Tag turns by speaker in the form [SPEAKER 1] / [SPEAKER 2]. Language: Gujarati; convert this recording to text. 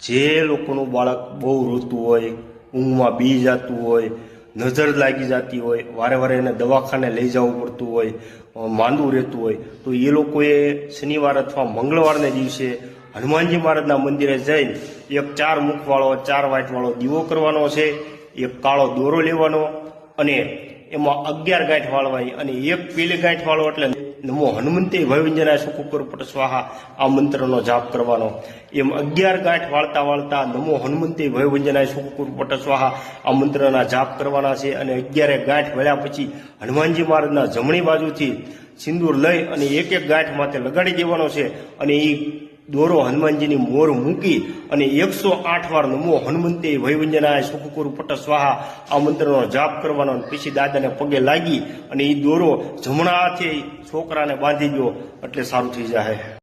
[SPEAKER 1] જે લોકોનું બાળક બહુ રોતું હોય, ઊંઘમાં બી જતું હોય, નજર લાગી જતી હોય, વારે વારે એને દવાખાને લઈ જવું પડતું હોય, માંદું રહેતું હોય, તો એ લોકોએ શનિવાર અથવા મંગળવારને દિવસે હનુમાનજી મહારાજના મંદિરે જઈને એક 4 મુખવાળો 4 વાટવાળો દીવો કરવાનો છે, એક કાળો દોરો લેવાનો અને એમાં 11 ગાંઠ વાળવાની અને એક પેલી ગાંઠ વાળો એટલે નમો હનુમંતે ભયવંજનાય સુખકુરપટ સ્વાહા આ મંત્રનો જાપ કરવાનો. એમ 11 ગાંઠ વાળતા વાળતા નમો હનુમંતે ભયવંજનાય સુખકુરપટ સ્વાહા આ મંત્રના જાપ કરવાના છે. અને 11 ગાંઠ વળ્યા પછી હનુમાનજી મહારાજના જમણી બાજુથી સિંદૂર લઈ અને એક ગાંઠ માથે લગાડી દેવાનો છે અને એ દોરો હનુમાનજીની મોર મૂકી અને 108 વાર નમો હનુમંતે ભયવંજનાય સુખકુરપટ સ્વાહા આ મંત્રનો જાપ કરવાનો. પછી દાદાને પગે લાગી અને એ દોરો જમણા હાથે છોકરાને બાંધી દો એટલે સારું થઈ જાય.